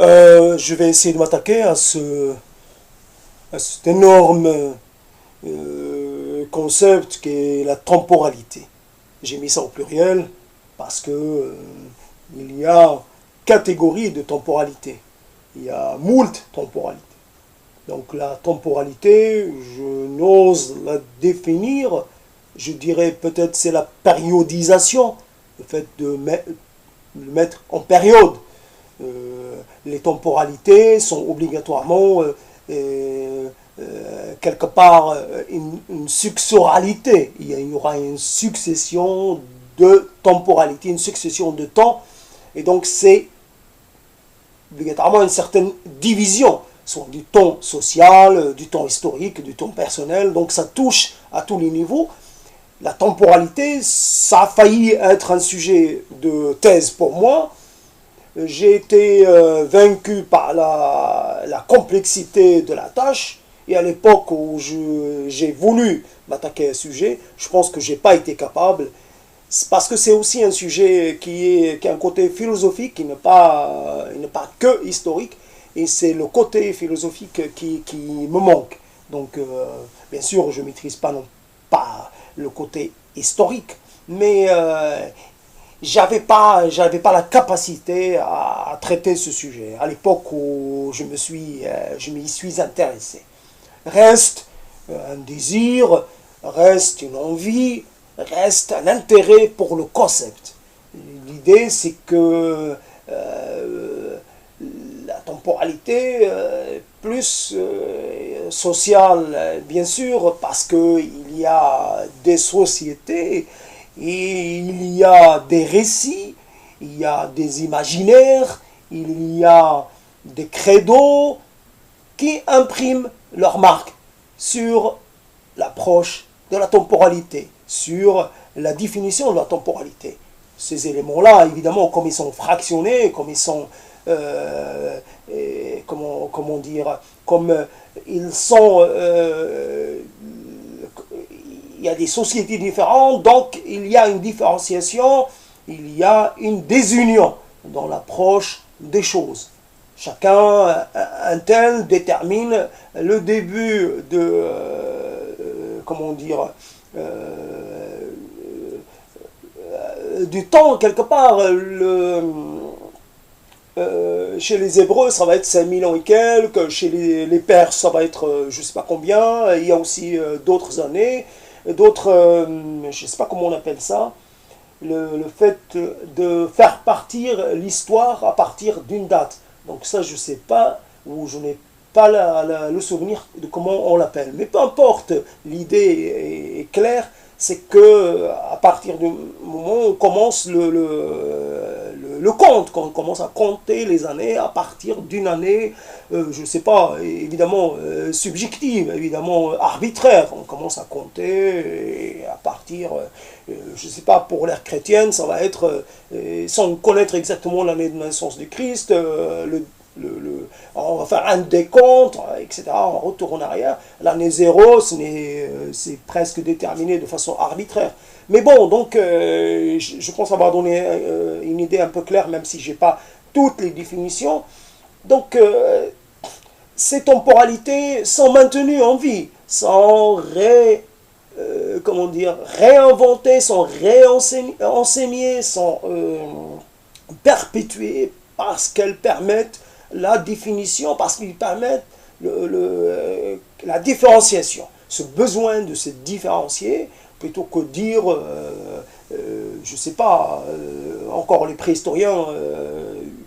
Je vais essayer de m'attaquer à cet énorme concept qui est la temporalité. J'ai mis ça au pluriel parce que il y a catégorie de temporalité. Il y a moult temporalité. Donc la temporalité, je n'ose la définir, je dirais peut-être c'est la périodisation, le fait de le mettre en période. Les temporalités sont obligatoirement quelque part une successoralité. Il y aura une succession de temporalité, une succession de temps, et donc c'est obligatoirement une certaine division, soit du temps social, du temps historique, du temps personnel, donc ça touche à tous les niveaux. La temporalité, ça a failli être un sujet de thèse pour moi. J'ai été vaincu par la complexité de la tâche, et à l'époque où j'ai voulu m'attaquer à un sujet, je pense que je n'ai pas été capable, parce que c'est aussi un sujet qui a un côté philosophique, qui n'est pas que historique, et c'est le côté philosophique qui me manque. Donc, bien sûr, je ne maîtrise pas le côté historique, mais j'avais pas la capacité à traiter ce sujet à l'époque où je m'y suis intéressé. Reste un désir, reste une envie, reste un intérêt pour le concept. L'idée, c'est que la temporalité plus sociale, bien sûr, parce qu'il y a des sociétés et il y a des récits, il y a des imaginaires, il y a des credos qui impriment leur marque sur l'approche de la temporalité, sur la définition de la temporalité. Ces éléments-là, évidemment, comme ils sont fractionnés, comme ils sont, comment dire, comme ils sont, il y a des sociétés différentes, donc il y a une différenciation, il y a une désunion dans l'approche des choses. Chacun, un tel, détermine le début de, comment dire, du temps, quelque part. Chez les Hébreux, ça va être 5000 ans et quelques, chez les Perses, ça va être je ne sais pas combien, il y a aussi d'autres années, d'autres, je ne sais pas comment on appelle ça, le fait de faire partir l'histoire à partir d'une date. Donc ça, je ne sais pas, ou je n'ai pas le souvenir de comment on l'appelle. Mais peu importe, l'idée est claire, c'est que à partir du moment où on commence le compte, quand on commence à compter les années à partir d'une année, je ne sais pas, évidemment subjective, évidemment arbitraire, on commence à compter et à partir, je ne sais pas, pour l'ère chrétienne, ça va être, sans connaître exactement l'année de naissance du Christ, on va faire un décompte, etc. On retourne en arrière. L'année 0, c'est presque déterminé de façon arbitraire. Mais bon, donc, je pense avoir donné une idée un peu claire, même si je n'ai pas toutes les définitions. Donc, ces temporalités sont maintenues en vie, sont comment dire, réinventées, sont réenseignées, sont perpétuées parce qu'elles permettent la définition, parce qu'ils permettent la différenciation, ce besoin de se différencier, plutôt que dire, je ne sais pas, encore les préhistoriens,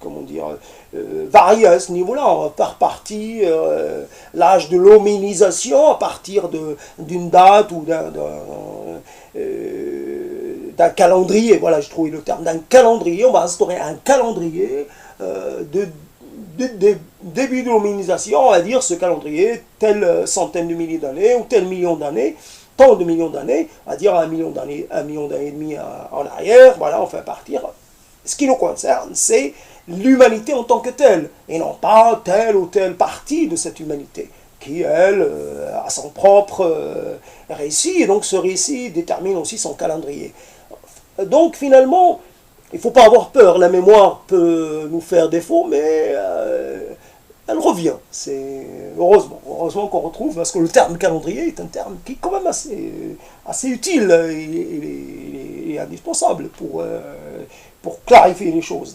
comment dire, varient à ce niveau-là. On va faire partie l'âge de l'hominisation à partir d'une date ou d'un calendrier. Voilà, je trouvais le terme d'un calendrier. On va instaurer un calendrier de début de l'hominisation, on va dire ce calendrier, telle centaine de milliers d'années ou tel million d'années, tant de millions d'années, on va dire un million d'années et demi en arrière, voilà, on fait partir. Ce qui nous concerne, c'est l'humanité en tant que telle, et non pas telle ou telle partie de cette humanité, qui, elle, a son propre récit, et donc ce récit détermine aussi son calendrier. Donc finalement, il ne faut pas avoir peur, la mémoire peut nous faire défaut, mais elle revient. C'est heureusement qu'on retrouve, parce que le terme calendrier est un terme qui est quand même assez utile, il est indispensable pour clarifier les choses.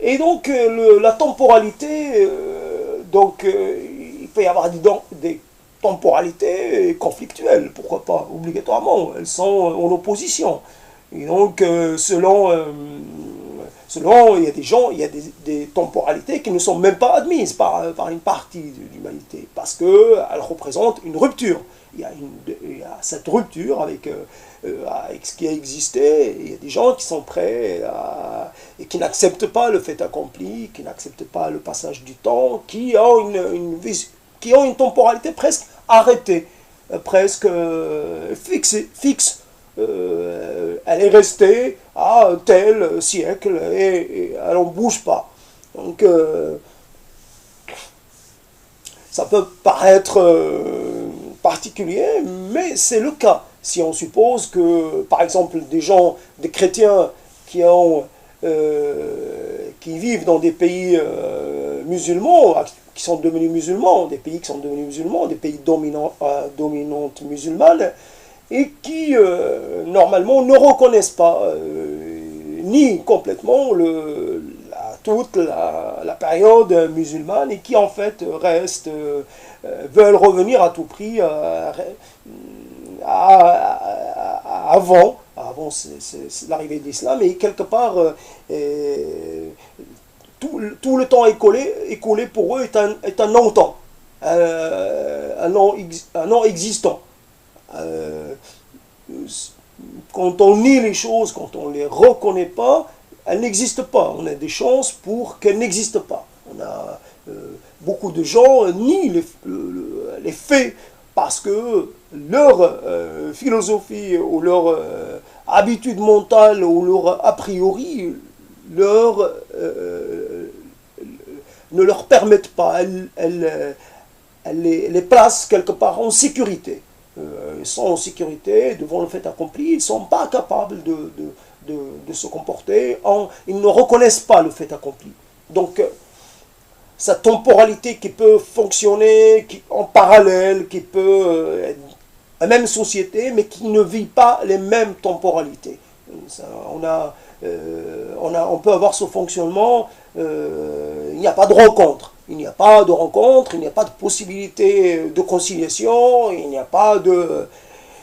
La temporalité, il peut y avoir des temporalités conflictuelles, pourquoi pas, obligatoirement, elles sont en opposition. Et donc, selon, il y a des temporalités qui ne sont même pas admises par une partie de l'humanité, parce qu'elles représentent une rupture. Il y a cette rupture avec ce qui a existé, il y a des gens qui sont prêts et qui n'acceptent pas le fait accompli, qui n'acceptent pas le passage du temps, qui ont une temporalité presque arrêtée, presque fixe. Elle est restée à tel siècle et elle n'en bouge pas. Donc, ça peut paraître particulier, mais c'est le cas. Si on suppose que, par exemple, des chrétiens qui vivent dans des pays musulmans, qui sont devenus musulmans, des pays qui sont devenus musulmans, des pays dominantes musulmanes, et qui, normalement, ne reconnaissent pas ni complètement toute la période musulmane, et qui, en fait, veulent revenir à tout prix avant l'arrivée de l'islam, et quelque part, tout le temps écoulé pour eux est un non-temps, un non existant. Quand on nie les choses, quand on ne les reconnaît pas, elles n'existent pas. On a des chances pour qu'elles n'existent pas. On a beaucoup de gens nient les faits parce que leur philosophie ou leur habitude mentale ou leur a priori ne leur permettent pas. Elles les placent quelque part en sécurité. Ils sont en sécurité devant le fait accompli, ils ne sont pas capables de se comporter, ils ne reconnaissent pas le fait accompli. Donc, sa temporalité qui peut fonctionner en parallèle, qui peut être la même société, mais qui ne vit pas les mêmes temporalités. On peut avoir ce fonctionnement, il n'y a pas de rencontre. Il n'y a pas de rencontre, il n'y a pas de possibilité de conciliation, il n'y a pas de...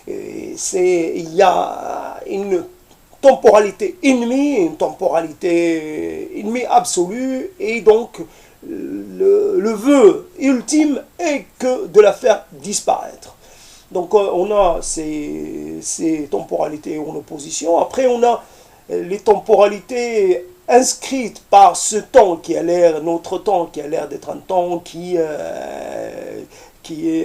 il y a une temporalité ennemie absolue, et donc le vœu ultime est que de la faire disparaître. Donc on a ces temporalités en opposition. Après on a les temporalités inscrite par ce temps qui a l'air, notre temps, qui a l'air d'être un temps qui est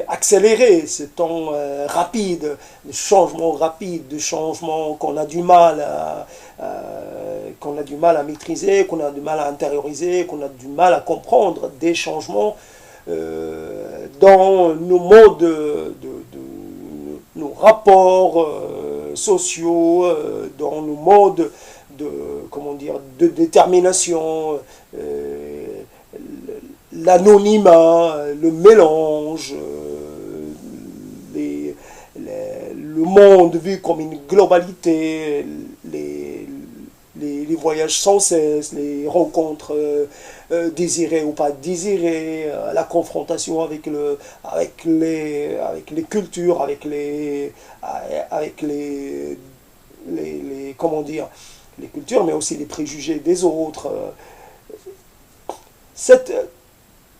accéléré, ce temps rapide, de changement rapide, de changement qu'on a du mal à maîtriser, qu'on a du mal à intérioriser, qu'on a du mal à comprendre, des changements dans nos modes nos rapports sociaux, dans nos modes de détermination, l'anonymat, le mélange, le monde vu comme une globalité, les voyages sans cesse, les rencontres désirées ou pas désirées, la confrontation avec les cultures, avec les cultures, mais aussi les préjugés des autres. Cette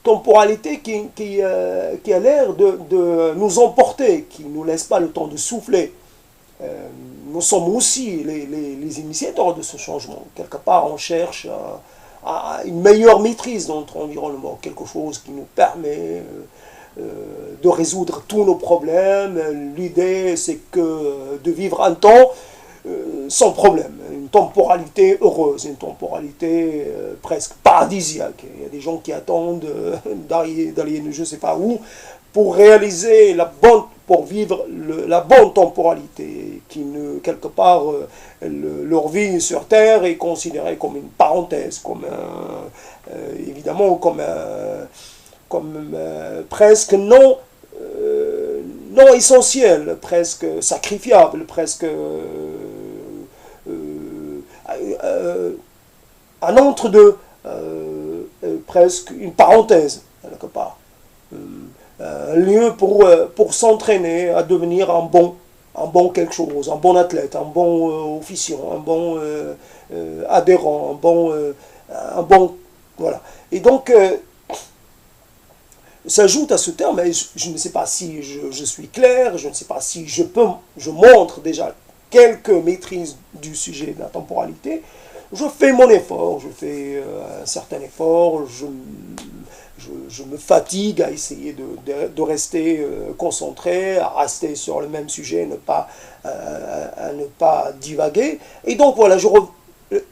temporalité qui a l'air de nous emporter, qui ne nous laisse pas le temps de souffler. Nous sommes aussi les initiateurs de ce changement. Quelque part, on cherche à une meilleure maîtrise de notre environnement, quelque chose qui nous permet de résoudre tous nos problèmes. L'idée, c'est de vivre un temps sans problème, une temporalité heureuse, une temporalité presque paradisiaque. Il y a des gens qui attendent d'aller je ne sais pas où pour réaliser pour vivre la bonne temporalité, qui ne, quelque part, leur vie sur Terre est considérée comme une parenthèse, comme évidemment comme presque non essentiel, presque sacrifiable, presque un entre-deux, presque une parenthèse, quelque part. Un lieu pour s'entraîner à devenir un bon quelque chose, un bon athlète, un bon officiant, un bon adhérent, un bon voilà. Et donc, s'ajoute à ce terme, et je ne sais pas si je suis clair, je ne sais pas si je montre déjà quelques maîtrises du sujet de la temporalité. Je fais mon effort, je fais un certain effort, je me fatigue à essayer de rester concentré, à rester sur le même sujet, à ne pas divaguer. Et donc voilà,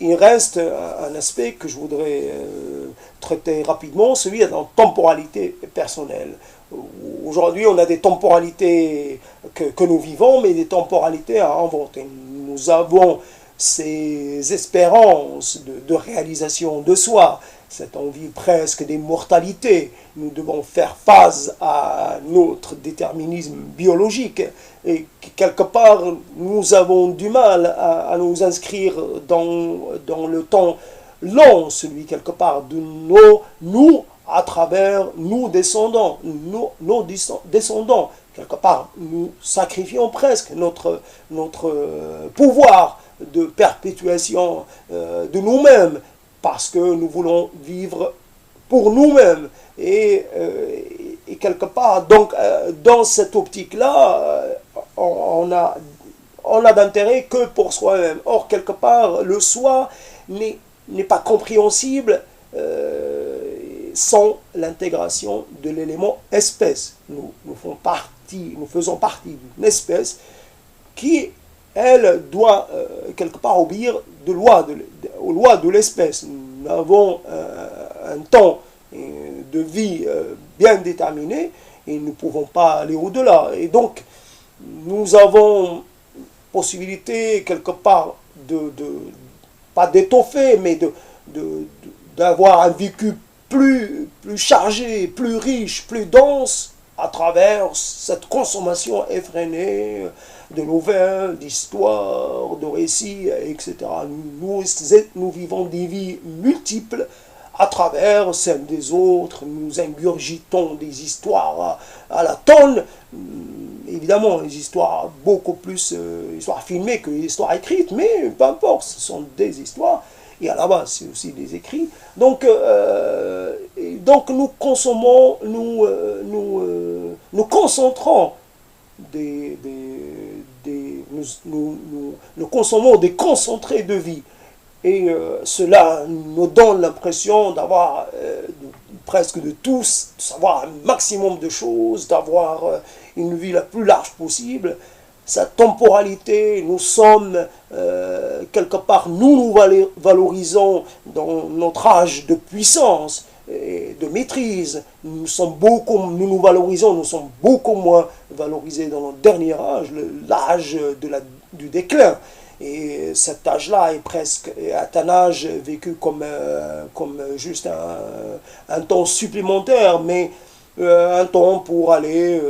il reste un aspect que je voudrais traiter rapidement, celui de la temporalité personnelle. Aujourd'hui, on a des temporalités que nous vivons, mais des temporalités à inventer. Nous avons ces espérances de réalisation de soi, cette envie presque d'immortalité. Nous devons faire face à notre déterminisme biologique et quelque part nous avons du mal à nous inscrire dans le temps long, celui quelque part de nous à travers nos descendants, nos descendants. Quelque part, nous sacrifions presque notre pouvoir de perpétuation de nous-mêmes parce que nous voulons vivre pour nous-mêmes. Et quelque part, donc, dans cette optique-là, on a d'intérêt que pour soi-même. Or, quelque part, le soi n'est pas compréhensible sans l'intégration de l'élément espèce. Nous faisons partie d'une espèce qui, elle, doit quelque part obéir aux lois de l'espèce. Nous avons un temps de vie bien déterminé et nous ne pouvons pas aller au-delà. Et donc, nous avons possibilité quelque part pas d'étoffer, mais d'avoir un vécu plus chargé, plus riche, plus dense à travers cette consommation effrénée de nouvelles, d'histoires, de récits, etc. Nous vivons des vies multiples à travers celles des autres, nous ingurgitons des histoires à la tonne, évidemment des histoires beaucoup plus histoires filmées que des histoires écrites, mais peu importe, ce sont des histoires, et à la base c'est aussi des écrits. Donc nous consommons, nous concentrons nous consommons des concentrés de vie. Et cela nous donne l'impression d'avoir presque de tous, de savoir un maximum de choses, d'avoir une vie la plus large possible. Cette temporalité, nous sommes quelque part, nous valorisons dans notre âge de puissance et de maîtrise. Nous valorisons, nous sommes beaucoup moins valorisés dans notre dernier âge, l'âge du déclin. Et cet âge-là est un âge vécu comme juste un temps supplémentaire, mais un temps pour aller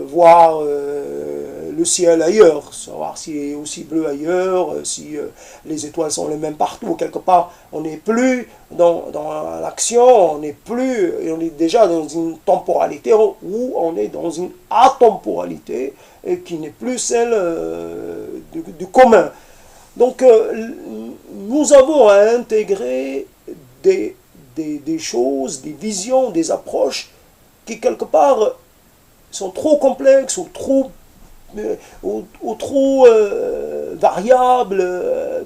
voir le ciel ailleurs, savoir s'il est aussi bleu ailleurs, si les étoiles sont les mêmes partout. Quelque part, on n'est plus dans l'action, on est déjà dans une temporalité où on est dans une atemporalité qui n'est plus celle du commun. Donc, nous avons à intégrer des choses, des visions, des approches qui, quelque part, sont trop complexes ou trop variables,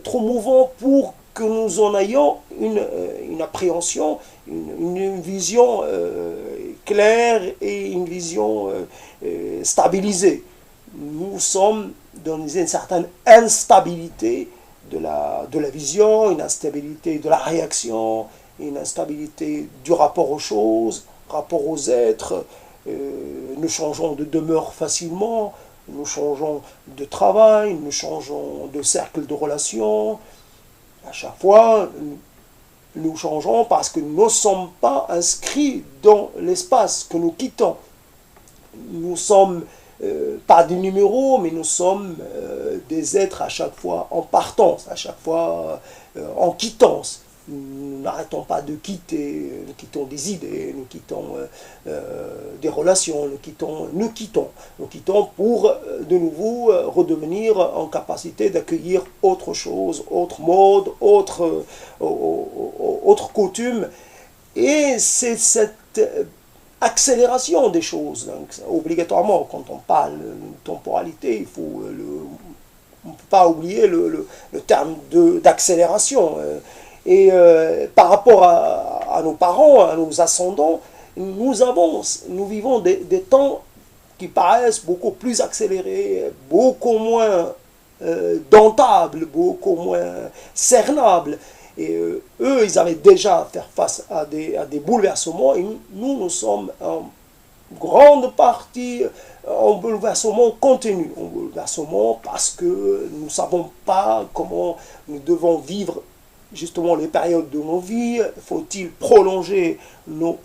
trop mouvantes pour que nous en ayons une appréhension, une vision claire et une vision stabilisée. Nous sommes dans une certaine instabilité de la vision, une instabilité de la réaction, une instabilité du rapport aux choses, rapport aux êtres, nous changeons de demeure facilement, nous changeons de travail, nous changeons de cercle de relations. À chaque fois, nous changeons parce que nous ne sommes pas inscrits dans l'espace que nous quittons. Nous sommes pas des numéros, mais nous sommes des êtres à chaque fois en partance, à chaque fois en quittance. Nous n'arrêtons pas de quitter, nous quittons des idées, nous quittons des relations, nous quittons pour de nouveau redevenir en capacité d'accueillir autre chose, autre mode, autre coutume. Et c'est cette accélération des choses. Donc, obligatoirement, quand on parle de temporalité, on ne peut pas oublier le terme d'accélération. Et par rapport à nos parents, à nos ascendants, nous vivons des temps qui paraissent beaucoup plus accélérés, beaucoup moins dentables, beaucoup moins cernables. Et eux, ils avaient déjà à faire face à des bouleversements, et nous sommes en grande partie en bouleversement contenu, en bouleversement parce que nous ne savons pas comment nous devons vivre justement les périodes de nos vies. Faut-il prolonger nos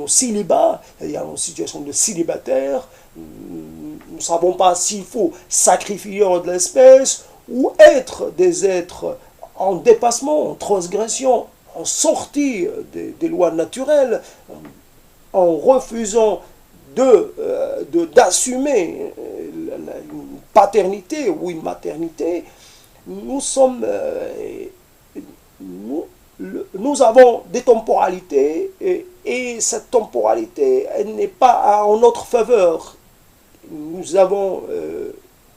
célibats, c'est-à-dire nos situations de célibataire? Nous ne savons pas s'il faut sacrifier de l'espèce ou être des êtres en dépassement, en transgression, en sortie des lois naturelles, en refusant d'assumer une paternité ou une maternité. Nous avons des temporalités et cette temporalité, elle n'est pas en notre faveur. Nous avons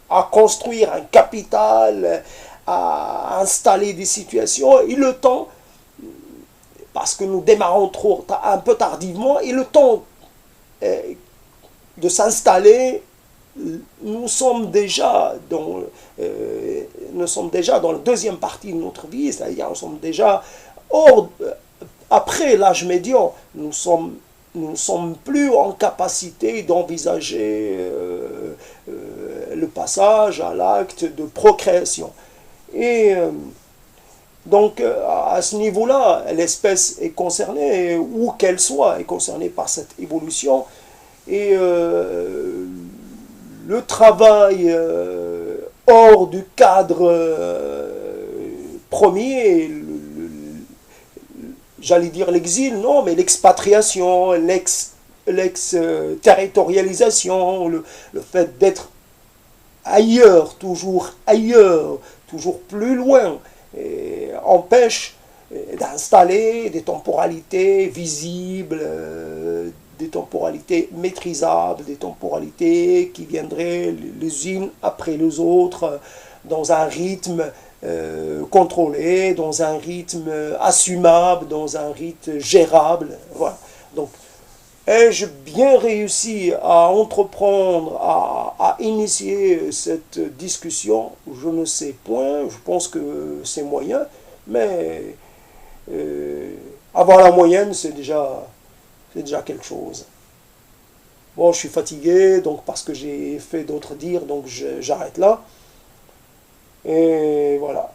à construire un capital, à installer des situations, et le temps, parce que nous démarrons un peu tardivement, et le temps de s'installer, nous sommes déjà dans la deuxième partie de notre vie, c'est-à-dire nous sommes déjà après l'âge médian, nous ne sommes plus en capacité d'envisager le passage à l'acte de procréation. Et donc à ce niveau-là, l'espèce est concernée, où qu'elle soit, est concernée par cette évolution. Et le travail hors du cadre premier, j'allais dire l'exil, non, mais l'expatriation, l'ex-territorialisation, le fait d'être ailleurs, toujours plus loin, empêche d'installer des temporalités visibles, des temporalités maîtrisables, des temporalités qui viendraient les unes après les autres dans un rythme contrôlé, dans un rythme assumable, dans un rythme gérable. Voilà. Donc, ai-je bien réussi à entreprendre, à initier cette discussion? Je ne sais point, je pense que c'est moyen, mais avoir la moyenne, c'est déjà quelque chose. Bon, je suis fatigué, donc parce que j'ai fait d'autres dires, donc j'arrête là. Et voilà.